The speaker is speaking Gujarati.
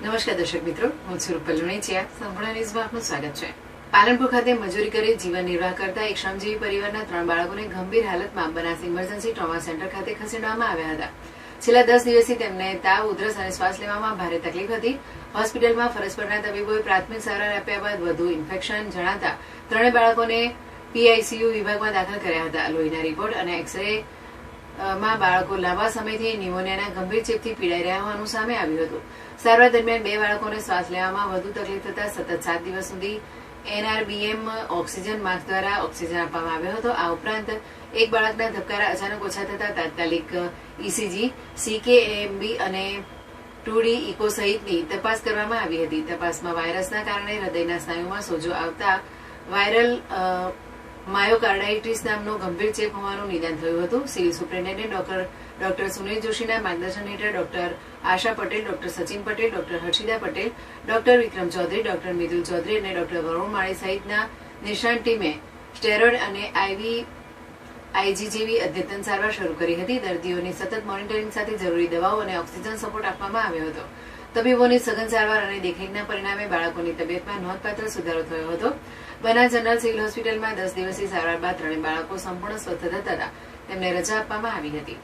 નમસ્કાર દર્શક મિત્રો, હું છું રૂપલ લુણીચિયા. સંપૂર્ણ ન્યૂઝમાં આપનું સ્વાગત છે. પાલનપુર ખાતે મજૂરી કરી જીવન નિર્વાહ કરતા એક શ્રમજીવી પરિવારના 3 બાળકોને ગંભીર હાલતમાં બનાસ ઇમરજન્સી ટ્રોમા સેન્ટર ખાતે ખસેડવામાં આવ્યા હતા. છેલ્લા 10 દિવસથી તેમને તાવ, ઉધરસ અને શ્વાસ લેવામાં ભારે તકલીફ હતી. હોસ્પિટલમાં ફરજ પરના તબીબોએ પ્રાથમિક સારવાર આપ્યા બાદ વધુ ઇન્ફેક્શન જણાતા 3 બાળકોને પીઆઈસીયુ વિભાગમાં દાખલ કર્યા હતા. લોહીના રિપોર્ટ અને એક્સરે માં બાળકો લાંબા સમયથી ન્યુમોનિયાના ગંભીર ચેપથી પીડાઈ રહ્યા હોવાનું સામે આવ્યું હતું. સારવાર દરમિયાન 2 બાળકોને શ્વાસ લેવામાં વધુ તકલીફ થતા સતત 7 દિવસ સુધી NRBM ઓક્સિજન માસ્ક દ્વારા ઓક્સિજન આપવામાં આવ્યો હતો. આ ઉપરાંત એક બાળકના ધબકારા અચાનક ઓછા થતા તાત્કાલિક ECG, CKAMB અને 2D ઇકો સહિતની તપાસ કરવામાં આવી હતી. તપાસમાં વાયરસના કારણે હૃદયના સ્નાયુમાં સોજો આવતા વાયરલ માયોકાર્ડાઇટિસ નામનો ગંભીર ચેપ હોવાનું નિદાન થયું હતું. સિવિલ સુપ્રિન્ટેન્ડન્ટ ડોક્ટર સુનિલ જોશીના માર્ગદર્શન હેઠળ doctor Asha Patel, doctor Sachin Patel, doctor Harshida Patel, doctor Vikram Chaudhary, doctor Mitul Chaudhary અને ડોક્ટર વરુણ માળી સહિતના નિષ્ણાંત ટીમે સ્ટેરોઇડ અને IG જેવી અદ્યતન સારવાર શરૂ કરી હતી. દર્દીઓની સતત મોનિટરિંગ સાથે જરૂરી દવાઓ અને ઓક્સિજન સપોર્ટ આપવામાં આવ્યો હતો. તબીબોની સઘન સારવાર અને દેખરેખના પરિણામે બાળકોની તબિયતમાં નોંધપાત્ર સુધારો થયો હતો. બનાસ જનરલ સિવિલ હોસ્પિટલમાં 10 દિવસની સારવાર બાદ 3 બાળકો સંપૂર્ણ સ્વસ્થ થતા તેમને રજા આપવામાં આવી હતી.